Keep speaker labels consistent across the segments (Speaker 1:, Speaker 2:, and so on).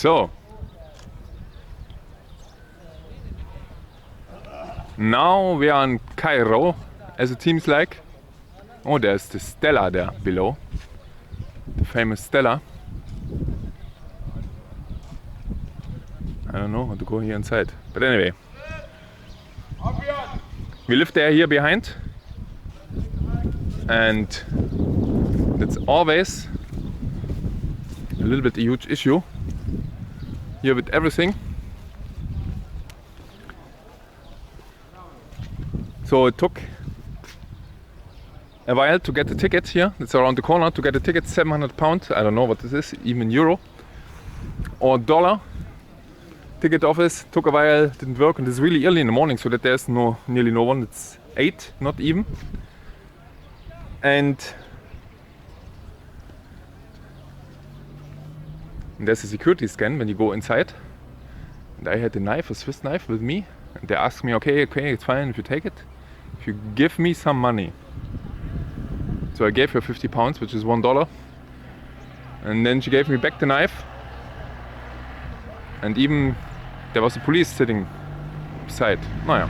Speaker 1: So, now we are in Cairo, as it seems like. Oh, there's the Stella there below, the famous Stella. I don't know how to go here inside, but anyway. We live there here behind, and it's always a little bit a huge issue here with everything. So it took a while to get the ticket here. It's around the corner to get a ticket, £700. I don't know what this is, even euro or dollar. Ticket office took a while, didn't work, and it's really early in the morning, so that there's nearly no one. It's 8, not even. And there's a security scan when you go inside. And I had a Swiss knife with me, and they asked me, okay, it's fine if you take it, if you give me some money. So I gave her £50, which is $1, and then she gave me back the knife. And even there was a police sitting beside. Naja.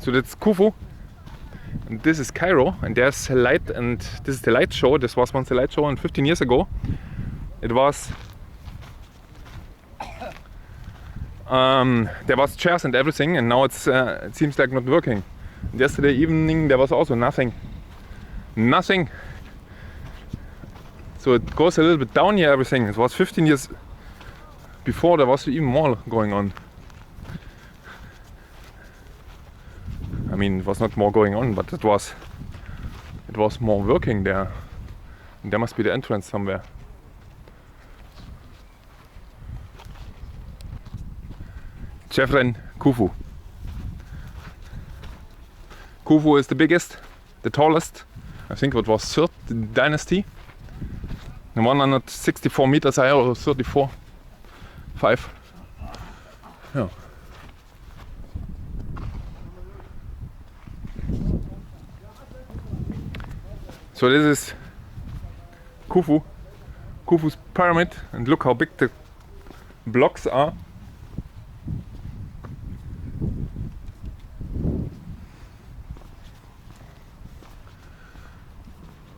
Speaker 1: So that's Khufu, and this is Cairo, and there's a light, and this is the light show. This was once a light show, and 15 years ago it was there was chairs and everything, and now it's it seems like not working. And yesterday evening there was also nothing. So it goes a little bit down here, everything. It was 15 years before, there was even more going on. I mean, it was not more going on, but it was more working there. And there must be the entrance somewhere. Chevron Khufu. Khufu is the biggest, the tallest. I think it was 3rd dynasty. 164 meters high, or 34, 5. Yeah. So this is Khufu's pyramid, and look how big the blocks are.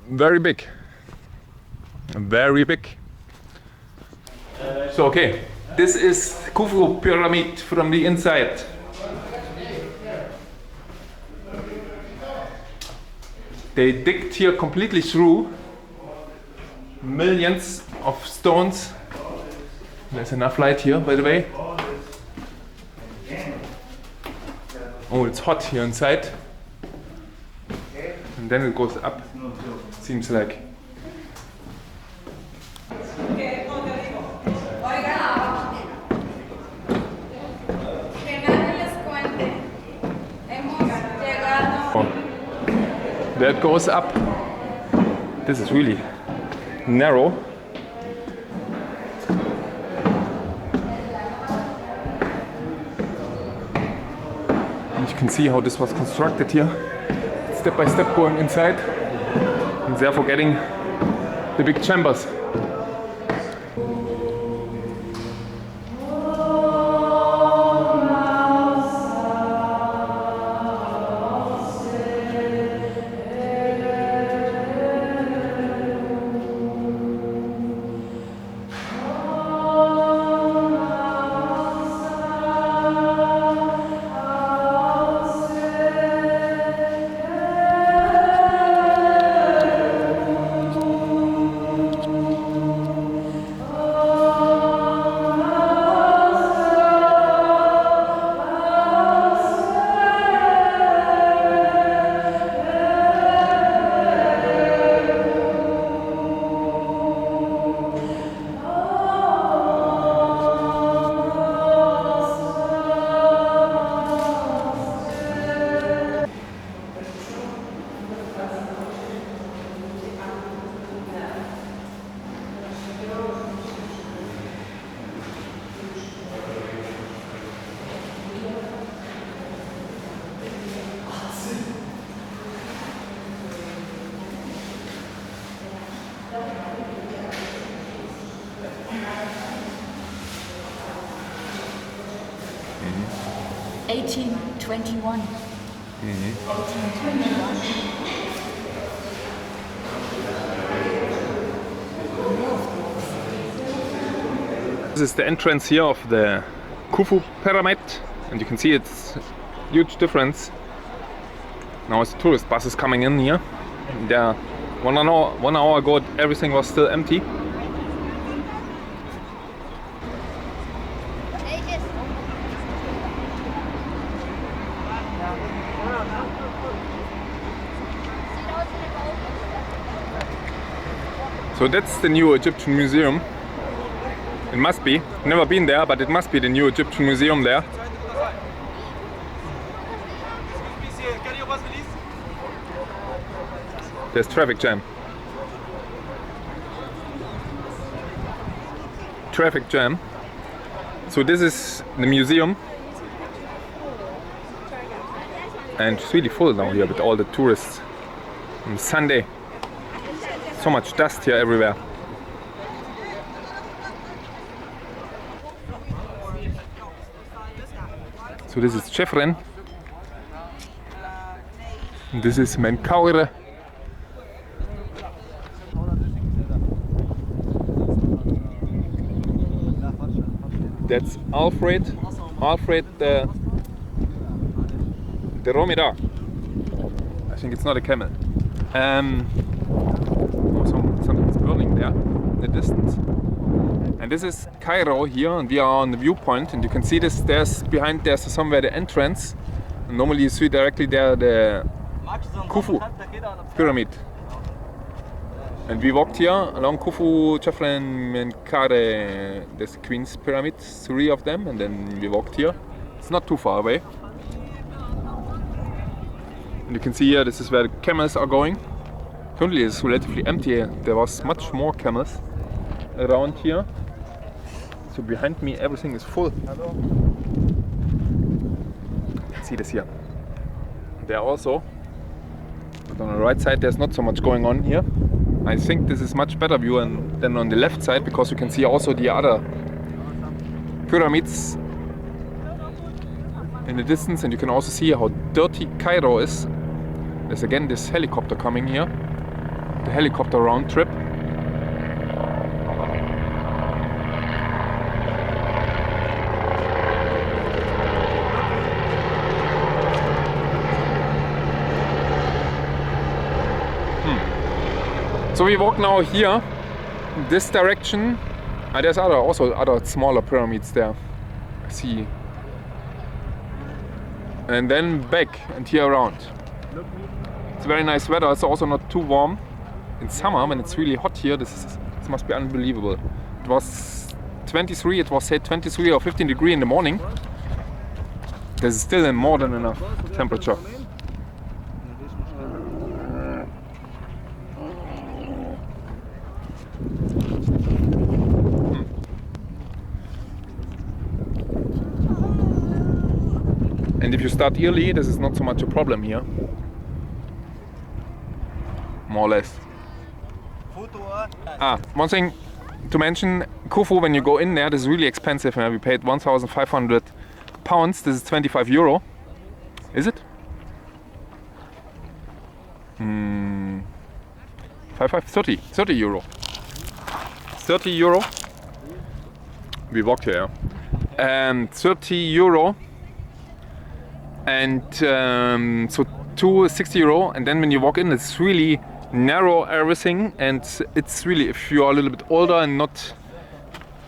Speaker 1: Very big. Very big. So okay, this is Khufu pyramid from the inside. They digged here completely through millions of stones. There's enough light here, by the way. Oh, it's hot here inside. And then it goes up, seems like. That goes up. This is really narrow. And you can see how this was constructed here. Step by step going inside, and therefore getting the big chambers.
Speaker 2: 1821. 1821.
Speaker 1: This is the entrance here of the Khufu pyramid, and you can see it's huge difference. Now it's the tourist buses coming in here. There, 1 hour ago, everything was still empty. So that's the new Egyptian museum. It must be. Never been there, but it must be the new Egyptian museum there. There's traffic jam. Traffic jam. So this is the museum. And it's really full now here with all the tourists. On Sunday. So much dust here everywhere. So this is Chefren. This is Menkaure. That's Alfred the Romida. I think it's not a camel. Something's burning there in the distance. And this is Cairo here, and we are on the viewpoint, and you can see this. There's somewhere the entrance. And normally you see directly there the Khufu pyramid. And we walked here along Khufu, Chefren, Menkaure. There's the Queen's pyramids, 3 of them, and then we walked here. It's not too far away. And you can see here, this is where the camels are going. Currently it's relatively empty. There was much more camels around here. So behind me everything is full. See this here. There also, but on the right side there's not so much going on here. I think this is much better view than on the left side, because you can see also the other pyramids in the distance, and you can also see how dirty Cairo is. There's again this helicopter coming here. The helicopter round trip. So we walk now here, this direction. There's also other smaller pyramids there. I see. And then back and here around. It's very nice weather. It's also not too warm. In summer, when it's really hot here, this must be unbelievable. It was 23. It was say 23 or 15 degrees in the morning. There's still more than enough temperature. And if you start early, this is not so much a problem here. More or less. One thing to mention, Khufu, when you go in there, this is really expensive. We paid 1,500 pounds. This is 25 euro. Is it? 30 euro. 30 euro. We walked here. And 30 euro. And so 260 euro. And then when you walk in, it's really narrow everything, and it's really, if you are a little bit older and not,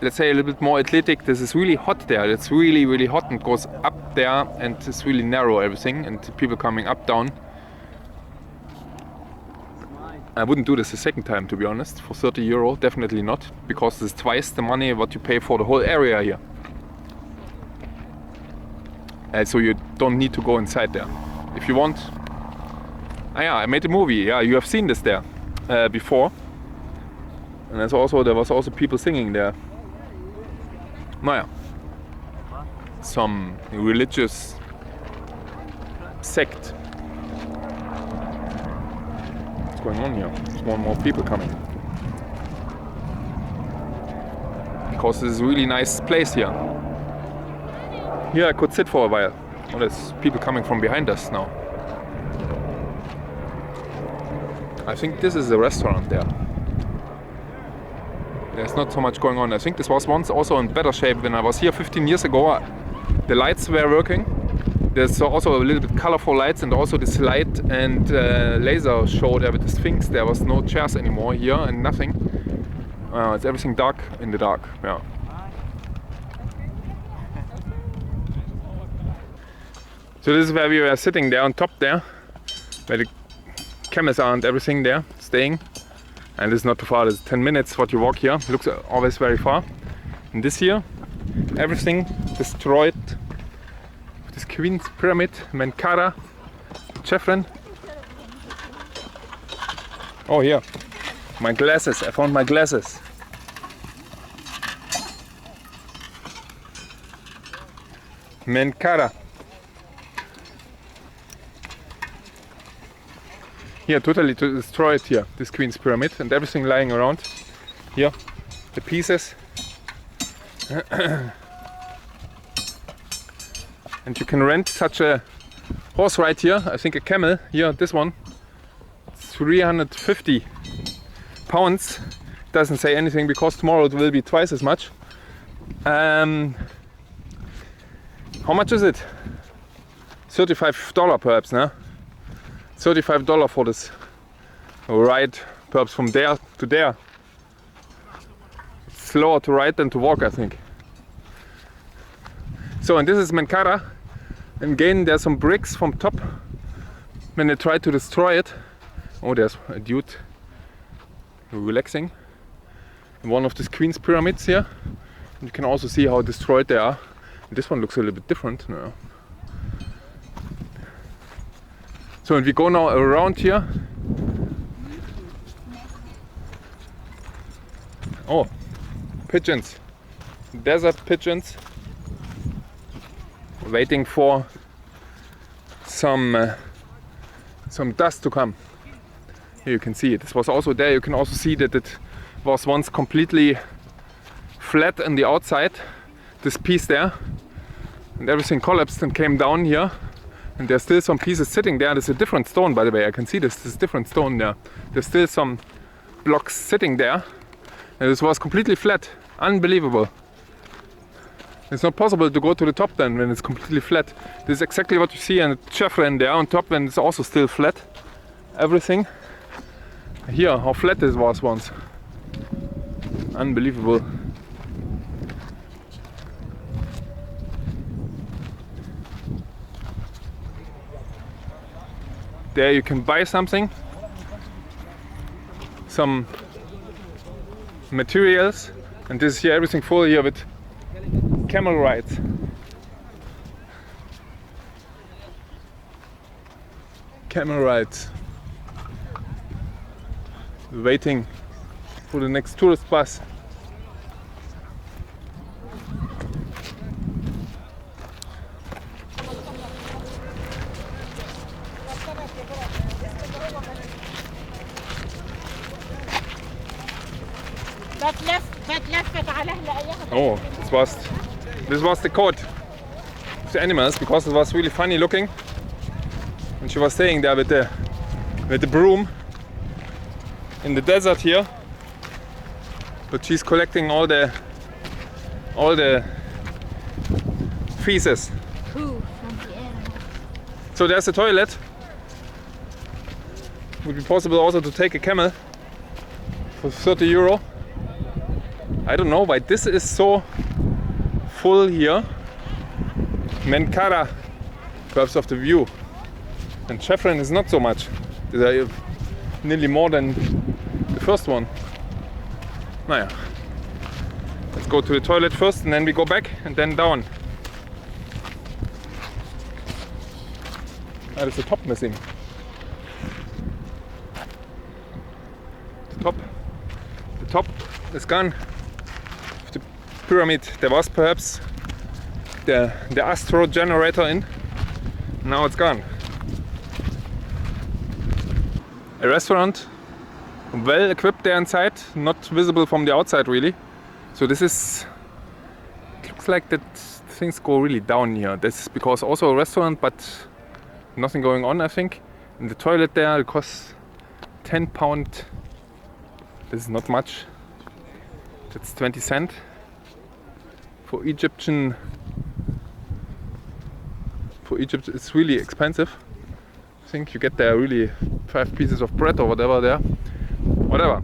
Speaker 1: let's say, a little bit more athletic, this is really hot there. It's really, really hot, and goes up there, and it's really narrow everything, and people coming up, down. I wouldn't do this a second time, to be honest, for 30 euro, definitely not, because this is twice the money what you pay for the whole area here. So you don't need to go inside there. If you want. I made a movie. Yeah, you have seen this there before. And there was also people singing there. Some religious sect. What's going on here? There's more and more people coming. Because this is a really nice place here. Here I could sit for a while. Oh, there's people coming from behind us now. I think this is a restaurant there. There's not so much going on. I think this was once also in better shape when I was here 15 years ago. The lights were working. There's also a little bit colorful lights, and also this light and laser show there with the Sphinx. There was no chairs anymore here and nothing. It's everything dark in the dark. Yeah. So this is where we were sitting there on top there, where the camels are and everything there, staying. And it's not too far, it's 10 minutes what you walk here. It looks always very far. And this here, everything destroyed. This Queen's Pyramid, Menkaure, Chefren. Oh, here, my glasses, I found my glasses. Menkaure. Here, totally destroyed here, this Queen's Pyramid, and everything lying around. Here, the pieces. And you can rent such a horse ride here, I think a camel, here, this one. It's 350 pounds. Doesn't say anything because tomorrow it will be twice as much. How much is it? $35 perhaps, no? $35 for this ride, perhaps from there to there. It's slower to ride than to walk, I think. So, and this is Menkaure. And again, there's some bricks from top when they try to destroy it. Oh, there's a dude relaxing in one of these Queen's pyramids here. And you can also see how destroyed they are. And this one looks a little bit different now. So, and we go now around here. Oh, pigeons, desert pigeons, waiting for some dust to come. Here you can see it. This was also there. You can also see that it was once completely flat on the outside. This piece there, and everything collapsed and came down here. And there's still some pieces sitting there. There's a different stone, by the way. I can see this different stone there. There's still some blocks sitting there. And this was completely flat. Unbelievable. It's not possible to go to the top then when it's completely flat. This is exactly what you see in the Chefren there on top when it's also still flat. Everything. Here, how flat this was once. Unbelievable. There you can buy something, some materials, and this is here everything full here with camel rides. Camel rides. Waiting for the next tourist bus. Oh, this was the coat of the animals, because it was really funny looking. And she was staying there with the broom in the desert here. But she's collecting all the feces.
Speaker 2: Poo from the animals.
Speaker 1: So there's a toilet. Would be possible also to take a camel for 30 euro. I don't know why this is so full here. Menkaure, perhaps of the view. And Chefren is not so much. These are nearly more than the first one. Naja. Let's go to the toilet first and then we go back and then down. Ah, there's the top missing. The top is gone. The pyramid, there was perhaps the astro generator in. Now it's gone. A restaurant, well equipped there inside, not visible from the outside really. So this is, it looks like that things go really down here. This is because also a restaurant, but nothing going on, I think. And the toilet there, it costs £10. This is not much. That's 20 cents. For Egypt, it's really expensive. I think you get there really 5 pieces of bread or whatever there. Whatever.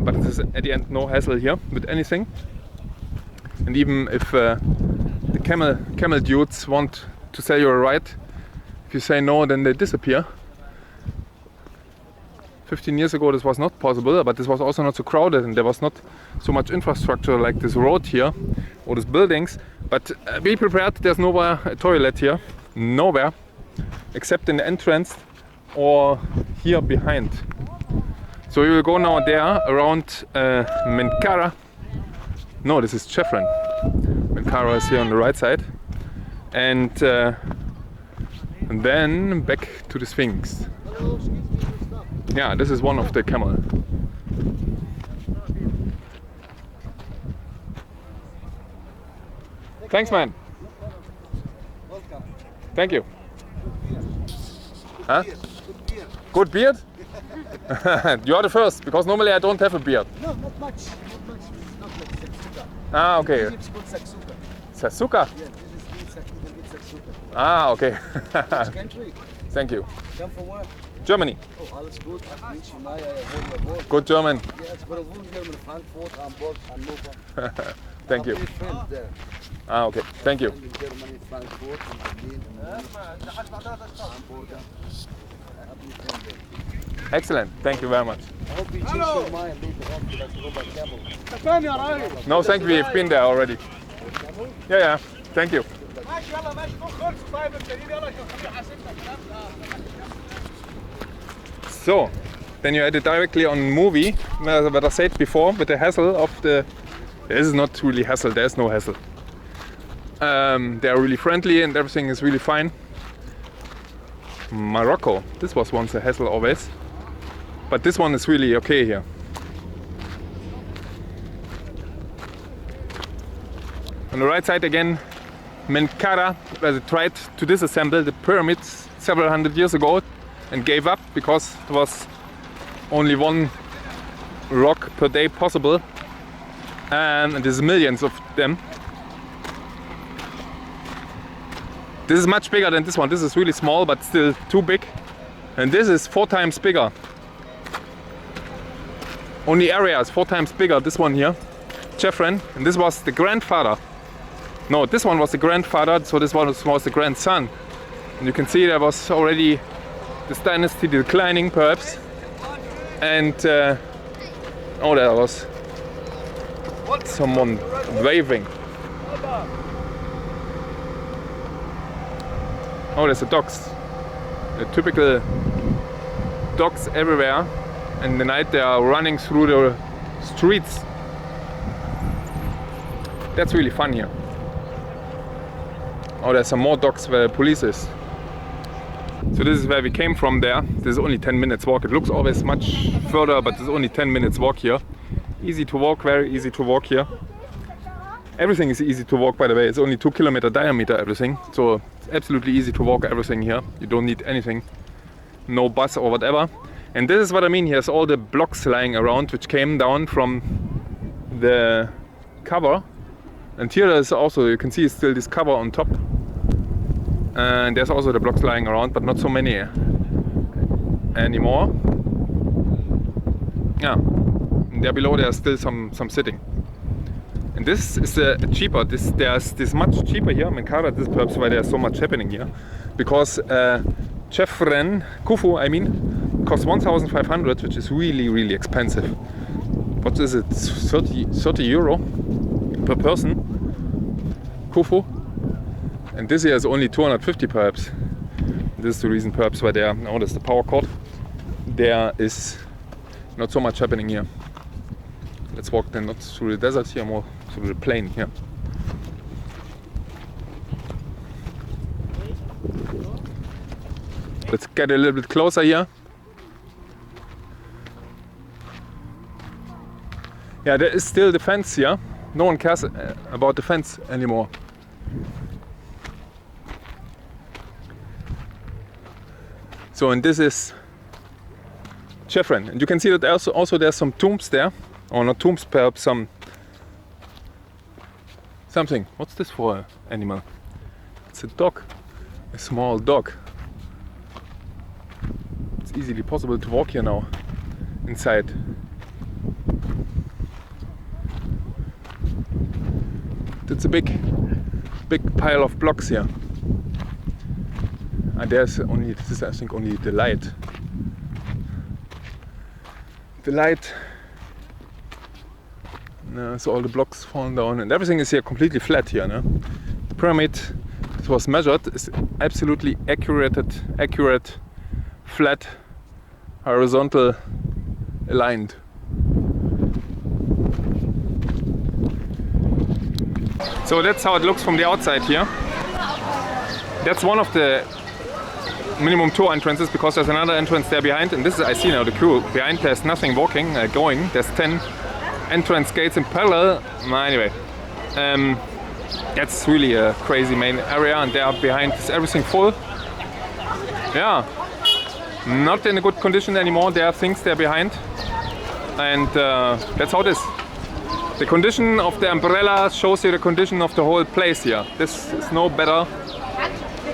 Speaker 1: But it is at the end no hassle here with anything. And even if the camel dudes want to sell you a ride, if you say no, then they disappear. 15 years ago this was not possible, but this was also not so crowded and there was not so much infrastructure like this road here or these buildings. But be prepared, there's nowhere a toilet here, nowhere, except in the entrance or here behind. So we will go now there around Menkaure. No, this is Chefren. Menkaure is here on the right side. And then back to the Sphinx. Yeah, this is one of the camel. Thanks, man.
Speaker 3: Welcome.
Speaker 1: Thank you. Huh? Good beard? You are the first, because normally I don't have a beard.
Speaker 3: No, not much. Not much. It's not like Saksuka.
Speaker 1: Ah, okay.
Speaker 3: It's called Saksuka.
Speaker 1: Sasuka?
Speaker 3: Yeah, this is Saksuka.
Speaker 1: Ah, okay.
Speaker 3: Which country?
Speaker 1: Thank you.
Speaker 3: Come from where?
Speaker 1: Germany.
Speaker 3: Oh, alles gut. Ach, München, Maya, jawohl.
Speaker 1: Good German.
Speaker 3: Yeah, it's got a wound here in Frankfurt, Hamburg, Hannover.
Speaker 1: Thank you.
Speaker 3: I have three friends there.
Speaker 1: Ah, okay. Thank you.
Speaker 3: In Germany, Frankfurt, and Berlin, and Hamburg. I have three friends there.
Speaker 1: Excellent. Thank you very much.
Speaker 3: I hope you change your mind later on to like go by camel.
Speaker 1: No, thank you. We've been there already. Yeah, yeah. Thank you. So, then you had it directly on movie, what I said before, with the hassle of the... This is not really hassle, there's no hassle. They are really friendly and everything is really fine. Morocco, this was once a hassle always. But this one is really okay here. On the right side again, Menkaure, where they tried to disassemble the pyramids several hundred years ago and gave up because there was only one rock per day possible, and there's millions of them. This is much bigger than this one. This is really small but still too big, and this is 4 times bigger. Only area is 4 times bigger. This one here, Chefren, and this was the grandfather. No, this one was the grandfather, so this one was the grandson. And you can see there was already this dynasty declining perhaps. And oh, there was someone waving. Oh, there's the dogs. The typical dogs everywhere. And in the night they are running through the streets. That's really fun here. Oh, there's some more dogs where the police is. So this is where we came from there. This is only 10 minutes walk. It looks always much further, but it's only 10 minutes walk here. Easy to walk, very easy to walk here. Everything is easy to walk, by the way. It's only 2 kilometer diameter, everything. So it's absolutely easy to walk everything here. You don't need anything. No bus or whatever. And this is what I mean. Here's all the blocks lying around, which came down from the cover. And here there's also, you can see still this cover on top. And there's also the blocks lying around, but not so many anymore. Yeah, and there below there's still some sitting. And this is cheaper. There's this much cheaper here. Menkaure, this is perhaps why there's so much happening here, because Chefren, Khufu, I mean, costs 1,500, which is really expensive. What is it? 30 euro per person. Khufu. And this here is only 250 perhaps. This is the reason perhaps why there, now there's the power cord. There is not so much happening here. Let's walk then not through the desert here, more through the plain here. Let's get a little bit closer here. Yeah, there is still the fence here. No one cares about the fence anymore. So, and this is Chevron, and you can see that also there's some tombs there, or not tombs, perhaps something. What's this for an animal? It's a dog, a small dog. It's easily possible to walk here now, inside. It's a big pile of blocks here. And there's only, this is I think only the light. The light. So all the blocks falling down and everything is here completely flat here. No? The pyramid that was measured is absolutely accurate, flat, horizontal, aligned. So that's how it looks from the outside here. That's one of the minimum 2 entrances, because there's another entrance there behind, and this is, I see now the queue behind. There's nothing going. There's 10 entrance gates in parallel. Anyway, that's really a crazy main area, and there behind is everything full. Yeah, not in a good condition anymore. There are things there behind, and that's how it is. The condition of the umbrella shows you the condition of the whole place here. This is no better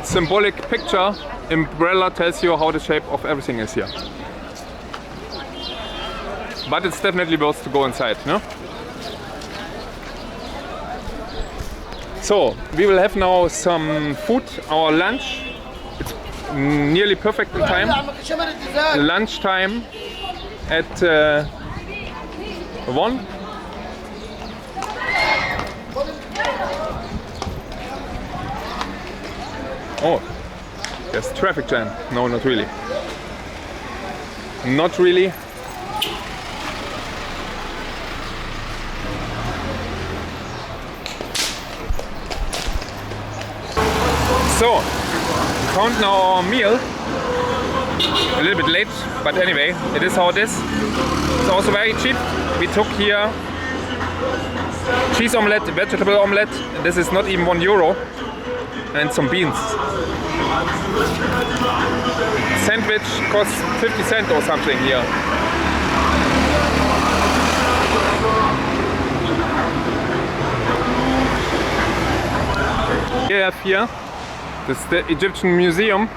Speaker 1: symbolic picture. Umbrella tells you how the shape of everything is here. But it's definitely worth to go inside, no? So, we will have now some food, our lunch. It's nearly perfect in time. Lunch time at 1. Oh, there's traffic jam. No, not really. Not really. So, we found now our meal. A little bit late, but anyway, it is how it is. It's also very cheap. We took here cheese omelette, vegetable omelette. This is not even €1. And some beans. Sandwich costs 50 cents or something here. We have here, this is the Egyptian museum,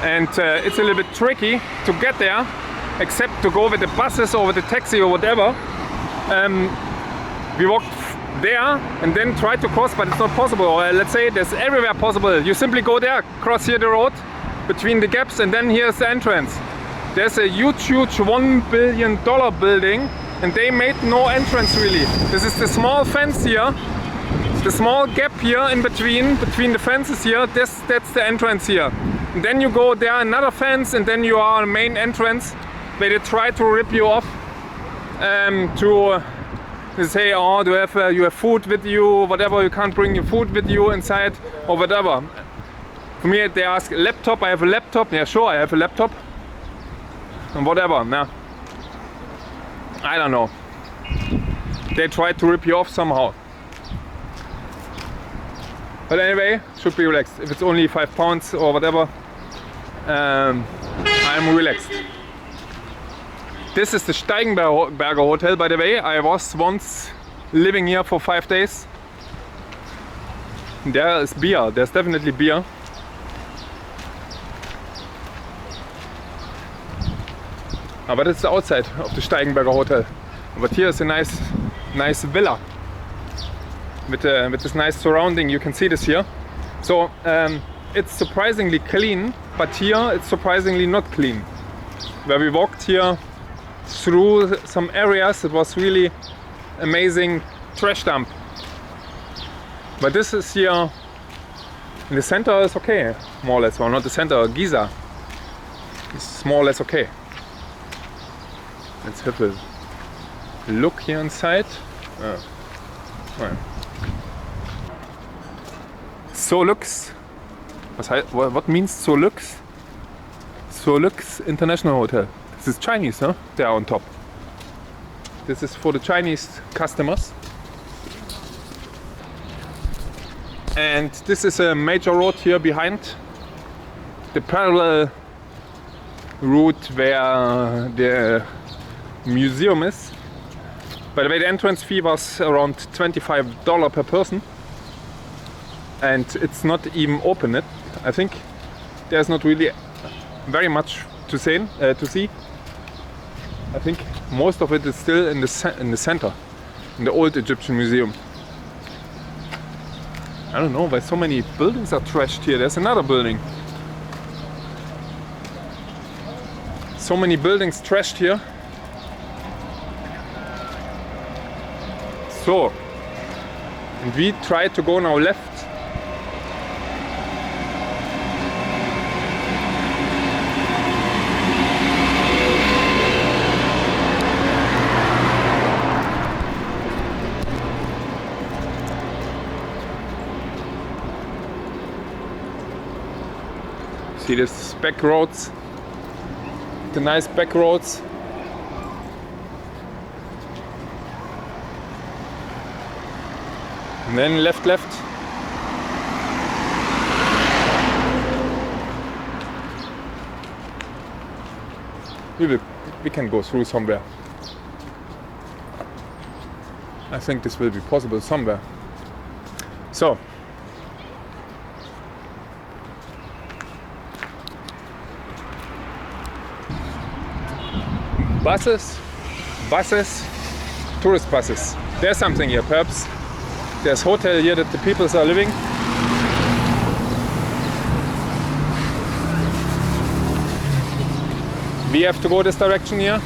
Speaker 1: and it's a little bit tricky to get there, except to go with the buses or with the taxi or whatever. We walked there and then try to cross, but it's not possible. Or let's say there's everywhere possible. You simply go there, cross here the road between the gaps, and then here's the entrance. There's a huge $1 billion building, and they made no entrance really. This is the small fence here, the small gap here in between the fences here. That's the entrance here. And then you go there, another fence, and then you are a main entrance where they try to rip you off They say, oh, you have food with you, whatever, you can't bring your food with you inside, or whatever. For me, they ask, laptop, I have a laptop. Yeah, sure, I have a laptop. And whatever, nah. I don't know. They try to rip you off somehow. But anyway, should be relaxed. If it's only £5 or whatever, I'm relaxed. This is the Steigenberger Hotel, by the way. I was once living here for 5 days. There is beer. There's definitely beer. But it's the outside of the Steigenberger Hotel. But here is a nice villa with this nice surrounding. You can see this here. So it's surprisingly clean, but here it's surprisingly not clean. Where we walked here through some areas, it was really amazing trash dump. But this is here in the center is okay, more or less. Well, not the center, Giza. It's more or less okay. Let's have a look here inside. Right. So looks. What means so looks? So looks International Hotel. This is Chinese, huh? There on top. This is for the Chinese customers. And this is a major road here behind. The parallel route where the museum is. By the way, the entrance fee was around $25 per person. And it's not even open yet. I think there's not really very much to see. I think most of it is still in the center, in the old Egyptian museum. I don't know why so many buildings are trashed here. There's another building. So many buildings trashed here. So, and we try to go now left. See this back roads, the nice back roads. And then left. We can go through somewhere. I think this will be possible somewhere. So. Buses, tourist buses. There's something here, perhaps. There's hotel here that the people are living. We have to go this direction here.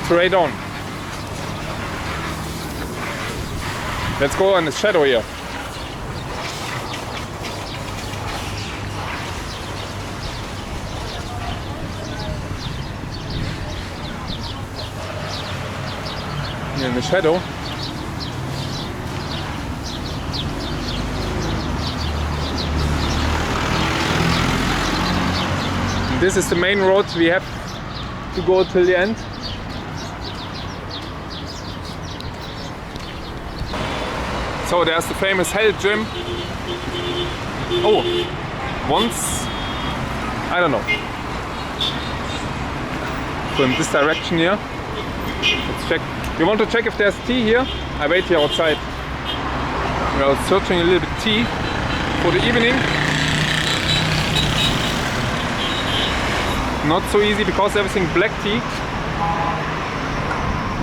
Speaker 1: Straight on. Let's go in the shadow here. In the shadow. This is the main road we have to go till the end. So there's the famous Hell Gym. Oh, once, I don't know. So in this direction here. Let's check. You want to check if there's tea here? I wait here outside. We are searching a little bit tea for the evening. Not so easy because everything black tea.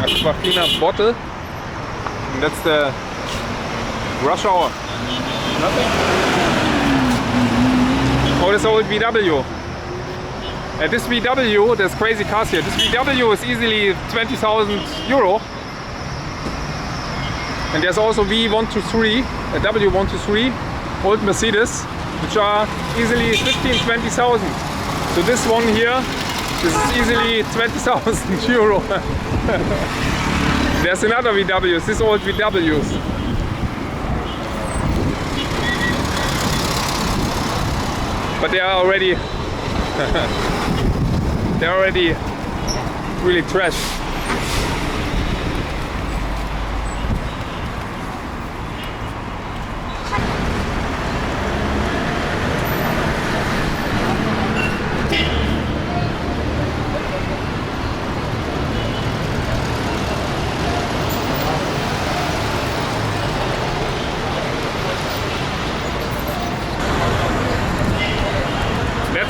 Speaker 1: Aquafina bottle. And that's the rush hour. Nothing. Oh, this old VW. At this VW, there's crazy cars here. This VW is easily 20,000 euro. And there's also V123, a W123, old Mercedes, which are easily 15,000-20,000. So this one here, this is easily 20,000 euro. There's another VWs, this old VWs. But they are already they're already really trashed.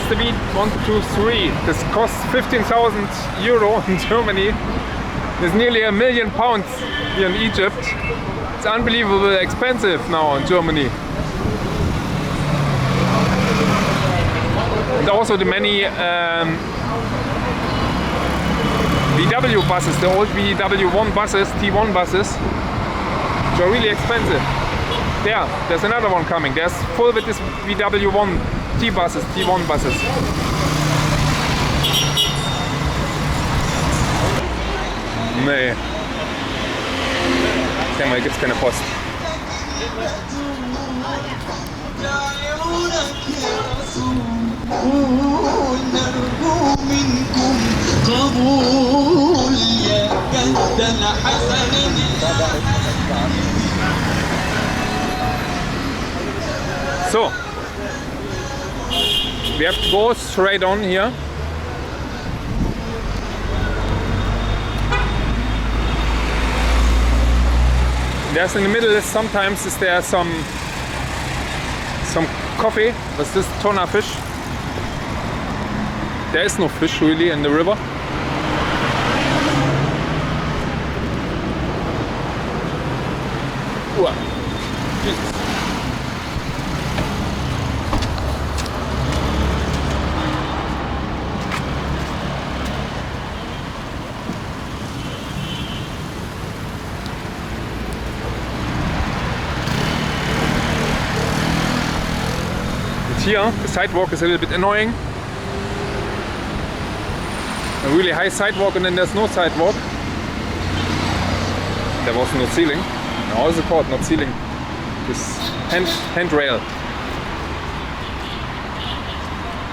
Speaker 1: The V123. This costs 15,000 euro in Germany. It's nearly £1 million here in Egypt. It's unbelievably expensive now in Germany. And also the many VW buses, the old VW1 buses, T1 buses, which are really expensive. There's another one coming. There's full with this VW1 T-buses, T1 buses. Nee. Ich denke mal, hier gibt's keine Post. So, we have to go straight on here. There's in the middle sometimes is there some coffee. What's this? Tuna fish. There is no fish really in the river. Uah. Jesus. Here, the sidewalk is a little bit annoying. A really high sidewalk and then there's no sidewalk. There was no ceiling. How is it called? Not ceiling. This handrail.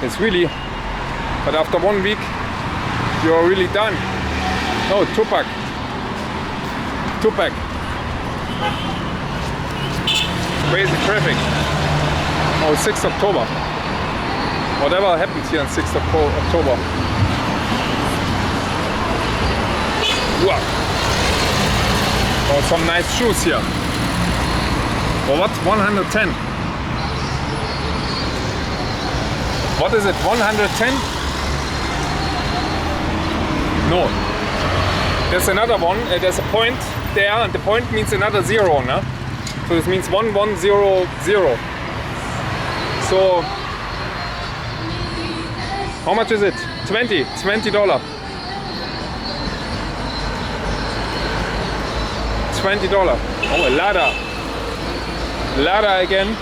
Speaker 1: It's really, but after 1 week you're really done. No, Tupac. Crazy traffic. Oh, 6th October. Whatever happens here on 6th October. Wow. Oh, some nice shoes here. For what? 110. What is it? 110? No. There's another one. There's a point there, and the point means another zero, no? So this means 1100. So, how much is it? $20. $20. Oh, a ladder. Ladder again.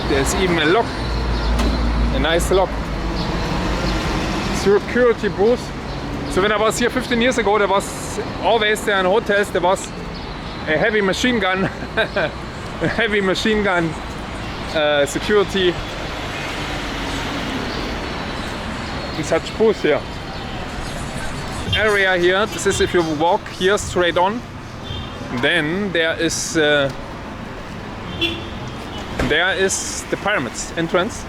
Speaker 1: There's even a lock. A nice lock. Security booth. So when I was here 15 years ago, there was always there in hotels, there was a heavy machine gun, security in such booths here. Area here, this is if you walk here straight on, then there is the pyramids entrance.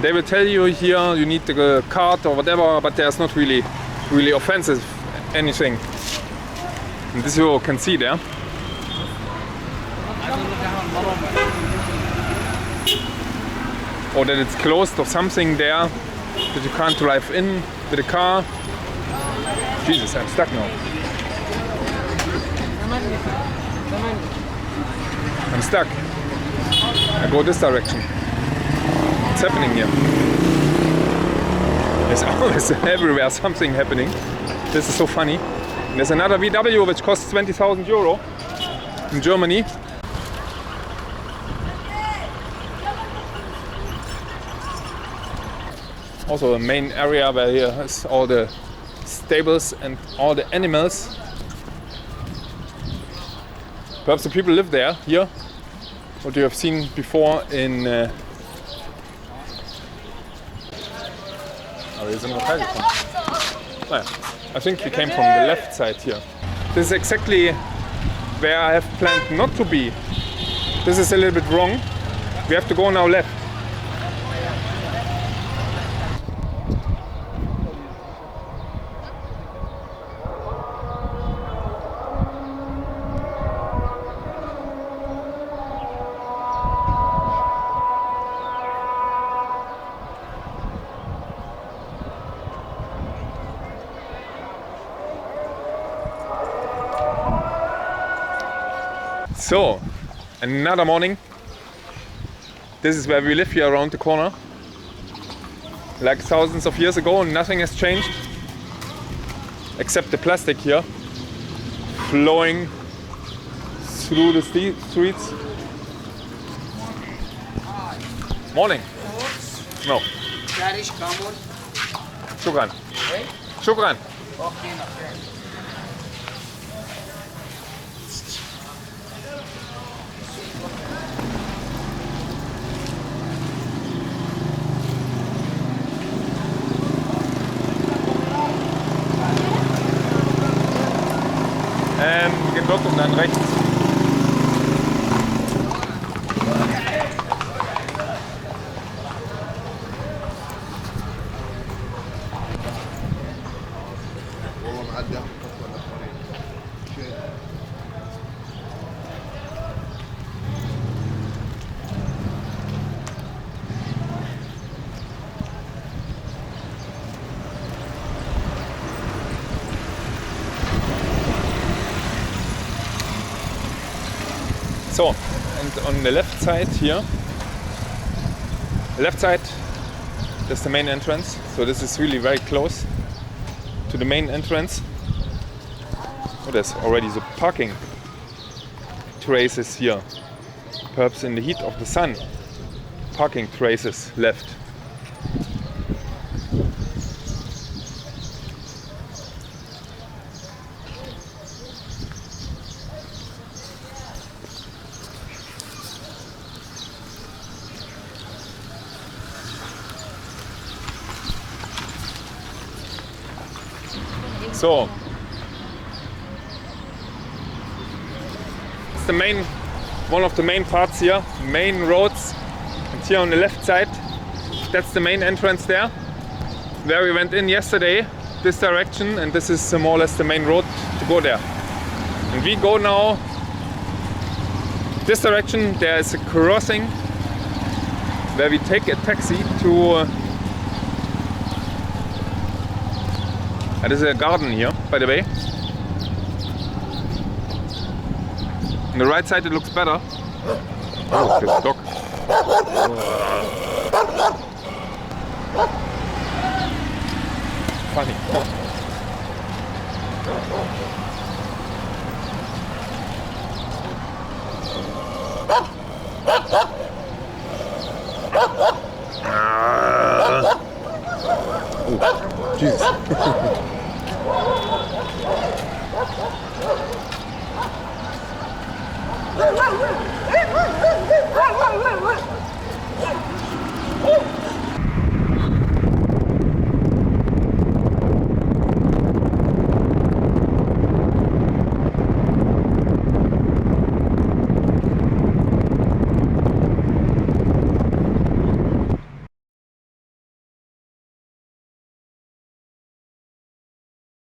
Speaker 1: They will tell you here you need the card or whatever, but there's not really offensive anything. And this you can see there. Or that it's closed or something there that you can't drive in with a car. Jesus, I'm stuck now. I'm stuck. I go this direction. What's happening here? There's always everywhere something happening. This is so funny. And there's another VW which costs 20,000 euro in Germany. Also a main area where here is all the stables and all the animals. Perhaps the people live there, here. What you have seen before in I think we came from the left side here. This is exactly where I have planned not to be. This is a little bit wrong. We have to go now left. So, another morning. This is where we live here around the corner. Like thousands of years ago, nothing has changed. Except the plastic here. Flowing through the streets. Morning. No. Shukran. Shukran. dann rechts.
Speaker 3: والله معدي اخر خطوه الاخرين شيء
Speaker 1: So, and on the left side here, left side, that's the main entrance. So this is really very close to the main entrance. Oh, there's already the parking traces here. Perhaps in the heat of the sun, parking traces left. So, it's the main, one of the main parts here, main roads. And here on the left side, that's the main entrance there, where we went in yesterday, this direction, and this is more or less the main road to go there. And we go now this direction. There is a crossing where we take a taxi to there's a garden here, by the way. On the right side it looks better. Oh, there's a dog. Funny. Oh, Jesus.